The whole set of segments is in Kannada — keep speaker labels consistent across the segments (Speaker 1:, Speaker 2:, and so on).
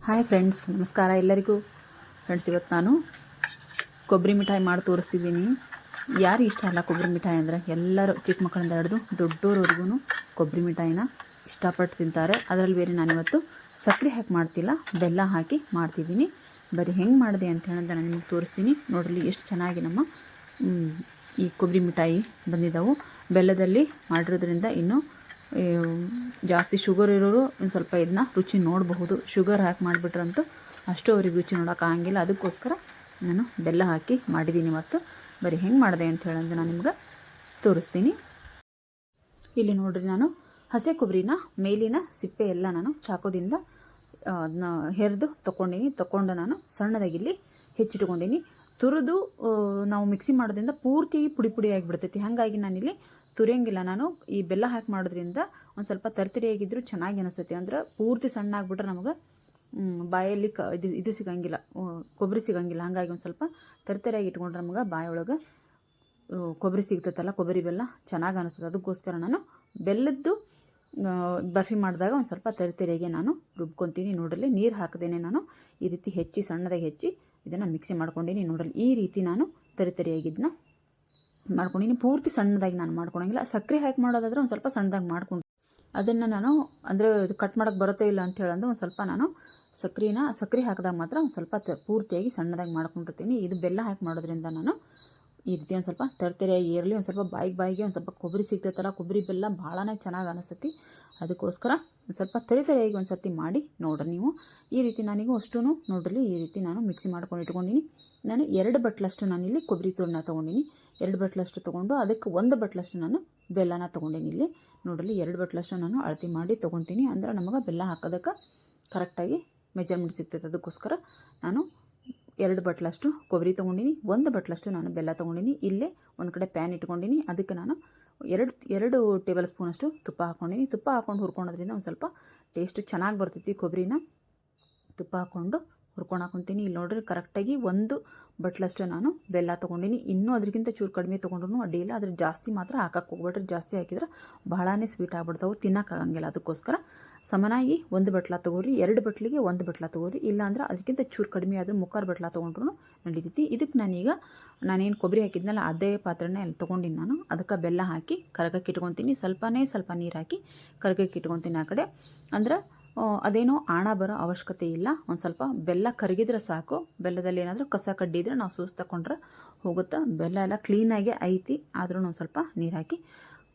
Speaker 1: ಹಾಯ್ ಫ್ರೆಂಡ್ಸ್, ನಮಸ್ಕಾರ ಎಲ್ಲರಿಗೂ. ಫ್ರೆಂಡ್ಸ್, ಇವತ್ತು ನಾನು ಕೊಬ್ಬರಿ ಮಿಠಾಯಿ ಮಾಡಿ ತೋರಿಸ್ತಿದ್ದೀನಿ. ಯಾರು ಇಷ್ಟ ಅಲ್ಲ ಕೊಬ್ಬರಿ ಮಿಠಾಯಿ ಅಂದರೆ? ಎಲ್ಲರೂ ಚಿಕ್ಕ ಮಕ್ಕಳಿಂದ ಹಿಡಿದು ದೊಡ್ಡೋರವರೆಗೂ ಕೊಬ್ಬರಿ ಮಿಠಾಯಿನ ಇಷ್ಟಪಟ್ಟು ತಿಂತಾರೆ. ಅದರಲ್ಲಿ ಬೇರೆ ನಾನಿವತ್ತು ಸಕ್ಕರೆ ಹಾಕಿ ಮಾಡ್ತಿಲ್ಲ, ಬೆಲ್ಲ ಹಾಕಿ ಮಾಡ್ತಿದ್ದೀನಿ. ಬರೀ ಹೆಂಗೆ ಮಾಡಿದೆ ಅಂತ ಹೇಳಿದ್ರೆ ನಾನು ನಿಮಗೆ ತೋರಿಸ್ತೀನಿ. ನೋಡ್ರಿ ಎಷ್ಟು ಚೆನ್ನಾಗಿ ನಮ್ಮ ಈ ಕೊಬ್ಬರಿ ಮಿಠಾಯಿ ಬಂದಿದ್ದಾವೆ. ಬೆಲ್ಲದಲ್ಲಿ ಮಾಡಿರೋದ್ರಿಂದ ಇನ್ನೂ ಜಾಸ್ತಿ ಶುಗರ್ ಇರೋರು ಒಂದು ಸ್ವಲ್ಪ ಇದನ್ನ ರುಚಿ ನೋಡಬಹುದು. ಶುಗರ್ ಹಾಕಿ ಮಾಡಿಬಿಟ್ರಂತೂ ಅಷ್ಟು ಅವ್ರಿಗೆ ರುಚಿ ನೋಡೋಕ್ಕಾಗಂಗಿಲ್ಲ. ಅದಕ್ಕೋಸ್ಕರ ನಾನು ಬೆಲ್ಲ ಹಾಕಿ ಮಾಡಿದ್ದೀನಿ. ಮತ್ತು ಬರೀ ಹೆಂಗೆ ಮಾಡಿದೆ ಅಂತ ಹೇಳಿದ್ರೆ ನಾನು ನಿಮ್ಗೆ ತೋರಿಸ್ತೀನಿ. ಇಲ್ಲಿ ನೋಡಿರಿ, ನಾನು ಹಸಿ ಕೊಬ್ಬರಿನ ಮೇಲಿನ ಸಿಪ್ಪೆ ಎಲ್ಲ ನಾನು ಚಾಕೋದಿಂದ ಅದನ್ನ ಹೆರಿದು ತೊಗೊಂಡು ನಾನು ಸಣ್ಣದಾಗಿ ಇಲ್ಲಿ ಹೆಚ್ಚಿಟ್ಕೊಂಡಿನಿ. ತುರಿದು ನಾವು ಮಿಕ್ಸಿ ಮಾಡೋದ್ರಿಂದ ಪೂರ್ತಿ ಪುಡಿ ಪುಡಿ ಆಗಿಬಿಡ್ತೈತಿ. ಹಾಗಾಗಿ ನಾನಿಲ್ಲಿ ತುರಿಯಂಗಿಲ್ಲ. ನಾನು ಈ ಬೆಲ್ಲ ಹಾಕಿ ಮಾಡೋದ್ರಿಂದ ಒಂದು ಸ್ವಲ್ಪ ತರಿತರಿಯಾಗಿದ್ದರೂ ಚೆನ್ನಾಗಿ ಅನಿಸುತ್ತೆ. ಅಂದ್ರೆ ಪೂರ್ತಿ ಸಣ್ಣ ಆಗಿಬಿಟ್ರೆ ನಮಗೆ ಬಾಯಲ್ಲಿ ಇದು ಸಿಗಂಗಿಲ್ಲ, ಕೊಬ್ಬರಿ ಸಿಗಂಗಿಲ್ಲ. ಹಾಗಾಗಿ ಒಂದು ಸ್ವಲ್ಪ ತರಿತರಿಯಾಗಿ ಇಟ್ಕೊಂಡ್ರೆ ನಮಗೆ ಬಾಯೊಳಗೆ ಕೊಬ್ಬರಿ ಸಿಗ್ತೈತಲ್ಲ, ಕೊಬ್ಬರಿ ಬೆಲ್ಲ ಚೆನ್ನಾಗಿ ಅನಿಸ್ತದೆ. ಅದಕ್ಕೋಸ್ಕರ ನಾನು ಬೆಲ್ಲದ್ದು ಬರ್ಫಿ ಮಾಡಿದಾಗ ಒಂದು ಸ್ವಲ್ಪ ತರಿತರಿಯಾಗಿ ನಾನು ರುಬ್ಕೊತೀನಿ. ನೋಡಲಿ, ನೀರು ಹಾಕದೇನೆ ನಾನು ಈ ರೀತಿ ಹೆಚ್ಚಿ ಸಣ್ಣದಾಗಿ ಹೆಚ್ಚಿ ಇದನ್ನು ಮಿಕ್ಸಿ ಮಾಡ್ಕೊಂಡೀನಿ. ನೋಡಲಿ, ಈ ರೀತಿ ನಾನು ತರಿತರಿಯಾಗಿದ್ದನ್ನ ಮಾಡ್ಕೊಂಡಿನಿ. ಪೂರ್ತಿ ಸಣ್ಣದಾಗಿ ನಾನು ಮಾಡ್ಕೊಳಂಗಿಲ್ಲ. ಸಕ್ಕರೆ ಹಾಕಿ ಮಾಡೋದಾದ್ರೆ ಒಂದು ಸ್ವಲ್ಪ ಸಣ್ಣದಾಗಿ ಮಾಡ್ಕೊಂಡು ಅದನ್ನು ನಾನು ಅಂದರೆ ಕಟ್ ಮಾಡೋಕ್ಕೆ ಬರುತ್ತೋ ಇಲ್ಲ ಅಂತ ಹೇಳಂದ್ರೆ ಒಂದು ಸ್ವಲ್ಪ ನಾನು ಸಕ್ಕರೆ ಹಾಕಿದಾಗ ಮಾತ್ರ ಒಂದು ಸ್ವಲ್ಪ ಪೂರ್ತಿಯಾಗಿ ಸಣ್ಣದಾಗಿ ಮಾಡ್ಕೊಂಡಿರ್ತೀನಿ. ಇದು ಬೆಲ್ಲ ಹಾಕಿ ಮಾಡೋದ್ರಿಂದ ನಾನು ಈ ರೀತಿ ಒಂದು ಸ್ವಲ್ಪ ತರಿತರಿಯಾಗಿ ಇರಲಿ. ಒಂದು ಸ್ವಲ್ಪ ಬಾಯಿಗೆ ಒಂದು ಸ್ವಲ್ಪ ಕೊಬ್ಬರಿ ಸಿಗ್ತೈತಲ್ಲ, ಕೊಬ್ಬರಿ ಬೆಲ್ಲ ಭಾಳನೇ ಚೆನ್ನಾಗಿ ಅನಿಸ್ತೈತಿ. ಅದಕ್ಕೋಸ್ಕರ ಒಂದು ಸ್ವಲ್ಪ ತರಿತರಿಯಾಗಿ ಒಂದು ಸರ್ತಿ ಮಾಡಿ ನೋಡ್ರಿ ನೀವು. ಈ ರೀತಿ ನಾನೀಗ ಅಷ್ಟೂ ನೋಡ್ರಿ, ಈ ರೀತಿ ನಾನು ಮಿಕ್ಸಿ ಮಾಡ್ಕೊಂಡು ಇಟ್ಕೊಂಡಿನಿ. ನಾನು 2 ಬಟ್ಲಷ್ಟು ನಾನಿಲ್ಲಿ ಕೊಬ್ಬರಿ ತುರಿನ ತೊಗೊಂಡಿನಿ. 2 ಬಟ್ಲಷ್ಟು ತೊಗೊಂಡು ಅದಕ್ಕೆ 1 ಬಟ್ಲಷ್ಟು ನಾನು ಬೆಲ್ಲನ ತೊಗೊಂಡಿನಿ. ಇಲ್ಲಿ ನೋಡ್ರಿ, 2 ಬಟ್ಲಷ್ಟು ನಾನು ಅಳತೆ ಮಾಡಿ ತೊಗೊತೀನಿ. ಅಂದ್ರೆ ನಮಗೆ ಬೆಲ್ಲ ಹಾಕೋದಕ್ಕೆ ಕರೆಕ್ಟಾಗಿ ಮೆಜರ್ಮೆಂಟ್ ಸಿಗ್ತೈತೆ. ಅದಕ್ಕೋಸ್ಕರ ನಾನು 2 ಬಟ್ಲಷ್ಟು ಕೊಬ್ಬರಿ ತೊಗೊಂಡಿನಿ, 1 ಬಟ್ಲಷ್ಟು ನಾನು ಬೆಲ್ಲ ತೊಗೊಂಡಿನಿ. ಇಲ್ಲೇ ಒಂದು ಕಡೆ ಪ್ಯಾನ್ ಇಟ್ಕೊಂಡಿನಿ. ಅದಕ್ಕೆ ನಾನು 2 ಟೇಬಲ್ ಸ್ಪೂನಷ್ಟು ತುಪ್ಪ ಹಾಕ್ಕೊಂಡಿನಿ. ತುಪ್ಪ ಹಾಕ್ಕೊಂಡು ಹುರ್ಕೊಳೋದ್ರಿಂದ ಒಂದು ಸ್ವಲ್ಪ ಟೇಸ್ಟ್ ಚೆನ್ನಾಗಿ ಬರ್ತೈತಿ. ಕೊಬ್ಬರಿನ ತುಪ್ಪ ಹಾಕ್ಕೊಂಡು ಹುರ್ಕೊಂಡು ಹಾಕೊತೀನಿ. ಇಲ್ಲಿ ನೋಡ್ರಿ, ಕರೆಕ್ಟಾಗಿ 1 ಬಟ್ಲಷ್ಟು ನಾನು ಬೆಲ್ಲ ತೊಗೊಂಡಿನಿ. ಇನ್ನೂ ಅದಕ್ಕಿಂತ ಚೂರು ಕಡಿಮೆ ತೊಗೊಂಡ್ರು ಅಡ್ಡಿಯಿಲ್ಲ. ಅದ್ರ ಜಾಸ್ತಿ ಮಾತ್ರ ಹಾಕಕ್ಕೆ ಹೋಗ್ಬಿಟ್ರೆ, ಜಾಸ್ತಿ ಹಾಕಿದ್ರೆ ಭಾಳನೇ ಸ್ವೀಟ್ ಆಗ್ಬಿಡ್ತಾವೆ, ತಿನ್ನೋಕ್ಕಾಗಂಗಿಲ್ಲ. ಅದಕ್ಕೋಸ್ಕರ ಸಮನಾಗಿ 1 ಬಟ್ಲ ತೊಗೋರಿ. 2 ಬಟ್ಲಿಗೆ 1 ಬಟ್ಲ ತೊಗೋರಿ. ಇಲ್ಲಾಂದ್ರೆ ಅದಕ್ಕಿಂತ ಚೂರು ಕಡಿಮೆ ಆದರೂ 3/4 ಬಟ್ಲ ತೊಗೊಂಡ್ರು ನಡೀತೈತಿ. ಇದಕ್ಕೆ ನಾನೇನು ಕೊಬ್ಬರಿ ಹಾಕಿದ್ನಲ್ಲ ಅದೇ ಪಾತ್ರೆನೇ ಅಲ್ಲಿ ತೊಗೊಂಡಿನಿ ನಾನು. ಅದಕ್ಕೆ ಬೆಲ್ಲ ಹಾಕಿ ಕರಗಕ್ಕೆ ಇಟ್ಕೊತೀನಿ. ಸ್ವಲ್ಪ ನೀರು ಹಾಕಿ ಕರಗಕ್ಕೆ ಇಟ್ಕೊತೀನಿ ಆ ಕಡೆ. ಅಂದ್ರೆ ಅದೇನೋ ಆಣ ಬರೋ ಅವಶ್ಯಕತೆ ಇಲ್ಲ. ಒಂದು ಸ್ವಲ್ಪ ಬೆಲ್ಲ ಕರಗಿದ್ರೆ ಸಾಕು. ಬೆಲ್ಲದಲ್ಲಿ ಏನಾದರೂ ಕಸ ಕಡ್ಡಿ ಇದ್ರೆ ನಾವು ಸೂಸ್ ತಗೊಂಡ್ರೆ ಹೋಗುತ್ತೆ. ಬೆಲ್ಲ ಎಲ್ಲ ಕ್ಲೀನಾಗಿ ಐತಿ, ಆದ್ರೂ ಒಂದು ಸ್ವಲ್ಪ ನೀರು ಹಾಕಿ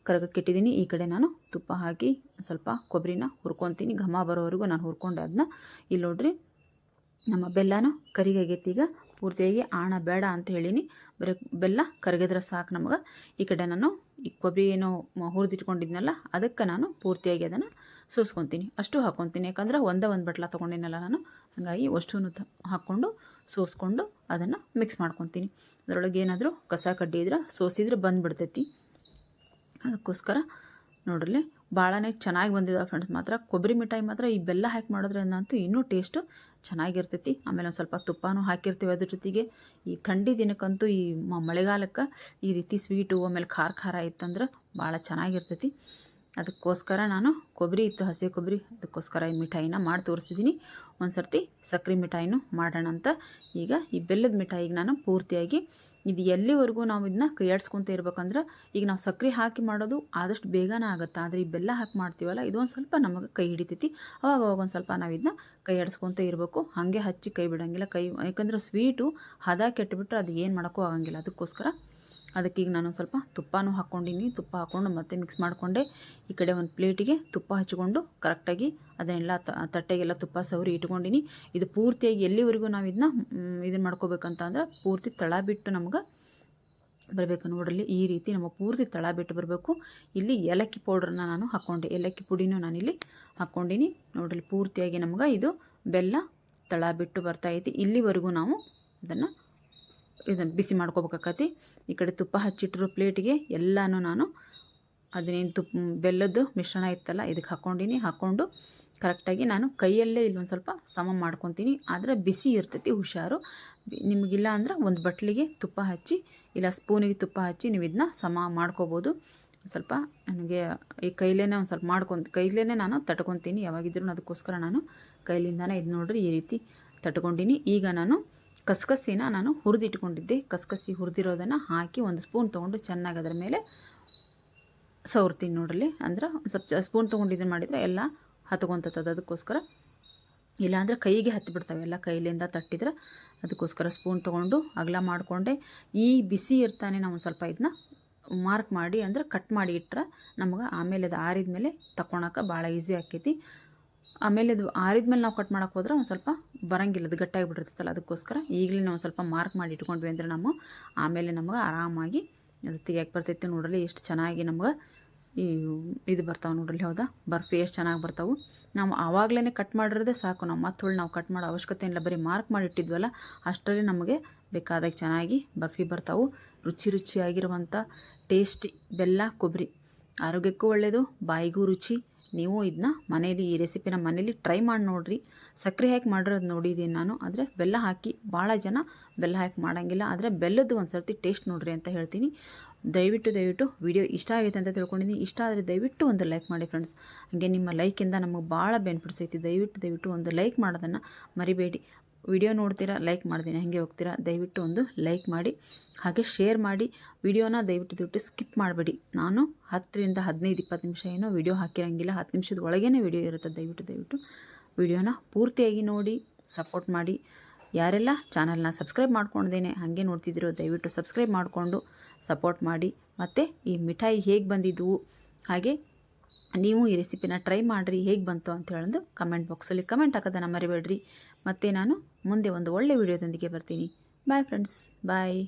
Speaker 1: ಕರಗಕ್ಕೆ ಇಟ್ಟಿದ್ದೀನಿ. ಈ ಕಡೆ ನಾನು ತುಪ್ಪ ಹಾಕಿ ಸ್ವಲ್ಪ ಕೊಬ್ಬರಿನ ಹುರ್ಕೊತೀನಿ. ಘಮ ಬರೋವರೆಗೂ ನಾನು ಹುರ್ಕೊಂಡೆ ಅದನ್ನ. ಇಲ್ಲಿ ನೋಡ್ರಿ, ನಮ್ಮ ಬೆಲ್ಲನ ಕರಿಗಾಗೈತಿ. ಈಗ ಪೂರ್ತಿಯಾಗಿ ಆಣ ಬೇಡ ಅಂತ ಹೇಳಿನಿ. ಬರೀ ಬೆಲ್ಲ ಕರಗಿದ್ರೆ ಸಾಕು ನಮಗೆ. ಈ ಕಡೆ ನಾನು ಈ ಕೊಬ್ಬರಿ ಏನು ಹುರಿದಿಟ್ಕೊಂಡಿದ್ನಲ್ಲ ಅದಕ್ಕೆ ನಾನು ಪೂರ್ತಿಯಾಗಿ ಅದನ್ನು ಸೋಸ್ಕೊತೀನಿ. ಅಷ್ಟು ಹಾಕ್ಕೊತೀನಿ. ಯಾಕಂದ್ರೆ ಒಂದು ಬಟ್ಲ ತೊಗೊಂಡಿನಲ್ಲ ನಾನು, ಹಾಗಾಗಿ ಅಷ್ಟೂ ಹಾಕ್ಕೊಂಡು ಸೋಸ್ಕೊಂಡು ಅದನ್ನು ಮಿಕ್ಸ್ ಮಾಡ್ಕೊತೀನಿ. ಅದರೊಳಗೆ ಏನಾದರೂ ಕಸ ಕಡ್ಡಿ ಇದ್ರೆ ಸೋಸಿದ್ರೆ ಬಂದುಬಿಡ್ತೈತಿ. ಅದಕ್ಕೋಸ್ಕರ ನೋಡ್ರಿ, ಭಾಳನೇ ಚೆನ್ನಾಗಿ ಬಂದಿದ್ದಾವೆ ಫ್ರೆಂಡ್ಸ್. ಮಾತ್ರ ಕೊಬ್ಬರಿ ಮಿಠಾಯಿ ಮಾತ್ರ ಈ ಬೆಲ್ಲ ಹಾಕಿ ಮಾಡೋದ್ರಿಂದ ಅಂತೂ ಇನ್ನೂ ಟೇಸ್ಟು ಚೆನ್ನಾಗಿರ್ತೈತಿ. ಆಮೇಲೆ ಒಂದು ಸ್ವಲ್ಪ ತುಪ್ಪನೂ ಹಾಕಿರ್ತೀವಿ ಅದ್ರ ಜೊತೆಗೆ. ಈ ಥಂಡಿ ದಿನಕ್ಕಂತೂ ಈ ಮಳೆಗಾಲಕ್ಕೆ ಈ ರೀತಿ ಸ್ವೀಟು ಆಮೇಲೆ ಖಾರ ಇತ್ತಂದ್ರೆ ಭಾಳ ಚೆನ್ನಾಗಿರ್ತೈತಿ. ಅದಕ್ಕೋಸ್ಕರ ನಾನು ಕೊಬ್ಬರಿ ಇತ್ತು, ಹಸಿ ಕೊಬ್ಬರಿ, ಅದಕ್ಕೋಸ್ಕರ ಈ ಮಿಠಾಯಿನ ಮಾಡಿ ತೋರಿಸಿದ್ದೀನಿ. ಒಂದು ಸರ್ತಿ ಸಕ್ಕರೆ ಮಿಠಾಯಿನೂ ಮಾಡೋಣ ಅಂತ. ಈಗ ಈ ಬೆಲ್ಲದ ಮಿಠಾಯಿಗೆ ನಾನು ಪೂರ್ತಿಯಾಗಿ ಇದು ಎಲ್ಲಿವರೆಗೂ ನಾವು ಇದನ್ನ ಕೈಯಾಡಿಸ್ಕೊತ ಇರ್ಬೇಕಂದ್ರೆ, ಈಗ ನಾವು ಸಕ್ಕರೆ ಹಾಕಿ ಮಾಡೋದು ಆದಷ್ಟು ಬೇಗನೆ ಆಗುತ್ತೆ. ಆದರೆ ಈ ಬೆಲ್ಲ ಹಾಕಿ ಮಾಡ್ತೀವಲ್ಲ, ಇದು ಒಂದು ಸ್ವಲ್ಪ ನಮಗೆ ಕೈ ಹಿಡಿತೈತಿ. ಅವಾಗ ಒಂದು ಸ್ವಲ್ಪ ನಾವು ಇದನ್ನ ಕೈಯಾಡಿಸ್ಕೊತ ಇರಬೇಕು. ಹಾಗೆ ಹಚ್ಚಿ ಕೈ ಬಿಡೋಂಗಿಲ್ಲ. ಯಾಕಂದ್ರೆ ಸ್ವೀಟು ಹದ ಕೆಟ್ಟುಬಿಟ್ರೆ ಅದು ಏನು ಮಾಡೋಕ್ಕೂ ಆಗಂಗಿಲ್ಲ. ಅದಕ್ಕೋಸ್ಕರ ಅದಕ್ಕೀಗ ನಾನು ಸ್ವಲ್ಪ ತುಪ್ಪನೂ ಹಾಕ್ಕೊಂಡಿನಿ. ತುಪ್ಪ ಹಾಕ್ಕೊಂಡು ಮತ್ತೆ ಮಿಕ್ಸ್ ಮಾಡಿಕೊಂಡೆ. ಈ ಕಡೆ ಒಂದು ಪ್ಲೇಟಿಗೆ ತುಪ್ಪ ಹಚ್ಕೊಂಡು ಕರೆಕ್ಟಾಗಿ ಅದನ್ನೆಲ್ಲ ತಟ್ಟೆಗೆಲ್ಲ ತುಪ್ಪ ಸವರಿ ಇಟ್ಕೊಂಡಿನಿ. ಇದು ಪೂರ್ತಿಯಾಗಿ ಎಲ್ಲಿವರೆಗೂ ನಾವು ಇದನ್ನು ಮಾಡ್ಕೋಬೇಕಂತ ಅಂದ್ರೆ ಪೂರ್ತಿ ತಳ ಬಿಟ್ಟು ನಮ್ಗೆ ಬರಬೇಕು. ನೋಡ್ರಲ್ಲಿ, ಈ ರೀತಿ ನಮಗೆ ಪೂರ್ತಿ ತಳ ಬಿಟ್ಟು ಬರಬೇಕು. ಇಲ್ಲಿ ಏಲಕ್ಕಿ ಪೌಡ್ರನ್ನ ನಾನು ಹಾಕ್ಕೊಂಡೆ, ಏಲಕ್ಕಿ ಪುಡಿನೂ ನಾನಿಲ್ಲಿ ಹಾಕ್ಕೊಂಡಿನಿ. ನೋಡ್ರಲ್ಲಿ, ಪೂರ್ತಿಯಾಗಿ ನಮ್ಗೆ ಇದು ಬೆಲ್ಲ ತಳ ಬಿಟ್ಟು ಬರ್ತಾಯಿತ್ತು. ಇಲ್ಲಿವರೆಗೂ ನಾವು ಇದನ್ನು ಬಿಸಿ ಮಾಡ್ಕೋಬೇಕಾಕತಿ. ಈ ಕಡೆ ತುಪ್ಪ ಹಚ್ಚಿಟ್ಟಿರೋ ಪ್ಲೇಟಿಗೆ ಎಲ್ಲನೂ ನಾನು ಅದನ್ನೇನು ಬೆಲ್ಲದ್ದು ಮಿಶ್ರಣ ಇತ್ತಲ್ಲ ಇದಕ್ಕೆ ಹಾಕ್ಕೊಂಡು ಕರೆಕ್ಟಾಗಿ ನಾನು ಕೈಯಲ್ಲೇ ಇಲ್ಲೊಂದು ಸ್ವಲ್ಪ ಸಮ ಮಾಡ್ಕೊತೀನಿ. ಆದರೆ ಬಿಸಿ ಇರ್ತೈತಿ, ಹುಷಾರು. ನಿಮಗಿಲ್ಲ ಅಂದ್ರೆ ಒಂದು ಬಟ್ಲಿಗೆ ತುಪ್ಪ ಹಚ್ಚಿ ಇಲ್ಲ ಸ್ಪೂನಿಗೆ ತುಪ್ಪ ಹಚ್ಚಿ ನೀವು ಇದನ್ನ ಸಮ ಮಾಡ್ಕೋಬೋದು. ಸ್ವಲ್ಪ ನನಗೆ ಈ ಕೈಲೇ ಒಂದು ಸ್ವಲ್ಪ ಕೈಲೇ ನಾನು ತಟ್ಕೊತೀನಿ ಯಾವಾಗಿದ್ರೂ. ಅದಕ್ಕೋಸ್ಕರ ನಾನು ಕೈಲಿಂದಾನೇ ಇದು ನೋಡ್ರಿ ಈ ರೀತಿ ತಟ್ಕೊಂಡಿನಿ. ಈಗ ನಾನು ಕಸ್ಕಸಿನ ಹುರಿದಿಟ್ಕೊಂಡಿದ್ದೆ. ಕಸ್ಕಸಿ ಹುರಿದಿರೋದನ್ನು ಹಾಕಿ ಒಂದು ಸ್ಪೂನ್ ತೊಗೊಂಡು ಚೆನ್ನಾಗಿ ಅದರ ಮೇಲೆ ಸವರ್ತೀನಿ ನೋಡ್ರಿ. ಅಂದ್ರೆ ಸ್ವಲ್ಪ ಸ್ಪೂನ್ ತೊಗೊಂಡಿದ್ದನ್ನು ಮಾಡಿದರೆ ಎಲ್ಲ ಹತ್ಕೊಂತದ. ಅದಕ್ಕೋಸ್ಕರ ಇಲ್ಲಾಂದರೆ ಕೈಗೆ ಹತ್ತಿಬಿಡ್ತಾವೆ ಎಲ್ಲ, ಕೈಲಿಂದ ತಟ್ಟಿದ್ರೆ. ಅದಕ್ಕೋಸ್ಕರ ಸ್ಪೂನ್ ತೊಗೊಂಡು ಅಗಲ ಮಾಡಿಕೊಂಡೆ. ಈ ಬಿಸಿ ಇರ್ತಾನೆ ನಾವು ಸ್ವಲ್ಪ ಇದನ್ನ ಮಾರ್ಕ್ ಮಾಡಿ ಅಂದರೆ ಕಟ್ ಮಾಡಿ ಇಟ್ಟರೆ ನಮ್ಗೆ ಆಮೇಲೆ ಅದು ಆರಿದ ಮೇಲೆ ತಗೊಳಕ್ಕೆ ಭಾಳ ಈಸಿ ಆಕೈತಿ. ಆಮೇಲೆ ಅದು ಆರಿದ ಮೇಲೆ ನಾವು ಕಟ್ ಮಾಡೋಕೆ ಹೋದ್ರೆ ಒಂದು ಸ್ವಲ್ಪ ಬರೋಂಗಿಲ್ಲ, ಅದು ಗಟ್ಟಿಯಾಗಿಬಿಟ್ಟಿರ್ತೈತಲ್ಲ. ಅದಕ್ಕೋಸ್ಕರ ಈಗಲೇ ನಾವು ಸ್ವಲ್ಪ ಮಾರ್ಕ್ ಮಾಡಿ ಇಟ್ಕೊಂಡ್ವಿ ಅಂದರೆ ಆಮೇಲೆ ನಮ್ಗೆ ಆರಾಮಾಗಿ ಅದು ತೆಗಿಯಕ್ಕೆ ಬರ್ತೈತಿ. ನೋಡ್ರಿ ಎಷ್ಟು ಚೆನ್ನಾಗಿ ನಮ್ಗೆ ಇದು ಬರ್ತಾವೆ ನೋಡ್ರಿ. ಹೌದಾ, ಬರ್ಫಿ ಎಷ್ಟು ಚೆನ್ನಾಗಿ ಬರ್ತಾವೆ. ನಾವು ಆವಾಗಲೇ ಕಟ್ ಮಾಡಿರೋದೇ ಸಾಕು. ನಾವು ಮತ್ತೆ ನಾವು ಕಟ್ ಮಾಡೋ ಅವಶ್ಯಕತೆ ಇಲ್ಲ, ಬರೀ ಮಾರ್ಕ್ ಮಾಡಿ ಇಟ್ಟಿದ್ವಲ್ಲ ಅಷ್ಟರಲ್ಲಿ ನಮಗೆ ಬೇಕಾದಾಗ ಚೆನ್ನಾಗಿ ಬರ್ಫಿ ಬರ್ತಾವೆ. ರುಚಿಯಾಗಿರುವಂಥ ಟೇಸ್ಟಿ ಬೆಲ್ಲ ಕೊಬ್ಬರಿ ಆರೋಗ್ಯಕ್ಕೂ ಒಳ್ಳೆಯದು, ಬಾಯಿಗೂ ರುಚಿ. ನೀವು ಇದನ್ನ ಮನೇಲಿ ಈ ರೆಸಿಪಿನ ಮನೇಲಿ ಟ್ರೈ ಮಾಡಿ ನೋಡಿರಿ. ಸಕ್ಕರೆ ಹಾಕಿ ಮಾಡಿರೋದು ನೋಡಿದ್ದೀನಿ ನಾನು, ಆದರೆ ಬೆಲ್ಲ ಹಾಕಿ ಭಾಳ ಜನ ಬೆಲ್ಲ ಹಾಕಿ ಮಾಡೋಂಗಿಲ್ಲ. ಆದರೆ ಬೆಲ್ಲದ್ದು ಒಂದು ಸರ್ತಿ ಟೇಸ್ಟ್ ನೋಡಿರಿ ಅಂತ ಹೇಳ್ತೀನಿ. ದಯವಿಟ್ಟು ವಿಡಿಯೋ ಇಷ್ಟ ಆಗೈತೆ ಅಂತ ತಿಳ್ಕೊಂಡಿದ್ದೀನಿ. ಇಷ್ಟ ಆದರೆ ದಯವಿಟ್ಟು ಒಂದು ಲೈಕ್ ಮಾಡಿ ಫ್ರೆಂಡ್ಸ್. ಹಾಗೆ ನಿಮ್ಮ ಲೈಕಿಂದ ನಮಗೆ ಭಾಳ ಬೆನಿಫಿಟ್ಸ್ ಐತಿ. ದಯವಿಟ್ಟು ಒಂದು ಲೈಕ್ ಮಾಡೋದನ್ನು ಮರಿಬೇಡಿ. ವಿಡಿಯೋ ನೋಡ್ತೀರಾ, ಲೈಕ್ ಮಾಡ್ತೀನಿ ಹಾಗೆ ಹೋಗ್ತೀರಾ. ದಯವಿಟ್ಟು ಒಂದು ಲೈಕ್ ಮಾಡಿ, ಹಾಗೆ ಶೇರ್ ಮಾಡಿ. ವಿಡಿಯೋನ ದಯವಿಟ್ಟು ಸ್ಕಿಪ್ ಮಾಡಬೇಡಿ. ನಾನು 10ರಿಂದ 15-20 ನಿಮಿಷ ಏನೋ ವಿಡಿಯೋ ಹಾಕಿರೋಂಗಿಲ್ಲ, 10 ನಿಮಿಷದ ಒಳಗೇ ವಿಡಿಯೋ ಇರುತ್ತೆ. ದಯವಿಟ್ಟು ವಿಡಿಯೋನ ಪೂರ್ತಿಯಾಗಿ ನೋಡಿ ಸಪೋರ್ಟ್ ಮಾಡಿ. ಯಾರೆಲ್ಲ ಚಾನಲ್ನ ಸಬ್ಸ್ಕ್ರೈಬ್ ಮಾಡ್ಕೊಂಡೇನೆ ಹಾಗೆ ನೋಡ್ತಿದ್ದೀರೋ ದಯವಿಟ್ಟು ಸಬ್ಸ್ಕ್ರೈಬ್ ಮಾಡಿಕೊಂಡು ಸಪೋರ್ಟ್ ಮಾಡಿ. ಮತ್ತು ಈ ಮಿಠಾಯಿ ಹೇಗೆ ಬಂದಿದ್ವು, ಹಾಗೆ ನೀವು ಈ ರೆಸಿಪಿನ ಟ್ರೈ ಮಾಡಿರಿ, ಹೇಗೆ ಬಂತು ಅಂತ ಹೇಳೋದು ಕಮೆಂಟ್ ಬಾಕ್ಸಲ್ಲಿ ಕಮೆಂಟ್ ಹಾಕೋದನ್ನು ಮರಿಬೇಡ್ರಿ. ಮತ್ತು ನಾನು ಮುಂದೆ ಒಂದು ಒಳ್ಳೆ ವಿಡಿಯೋದೊಂದಿಗೆ ಬರ್ತೀನಿ. ಬಾಯ್ ಫ್ರೆಂಡ್ಸ್, ಬಾಯ್.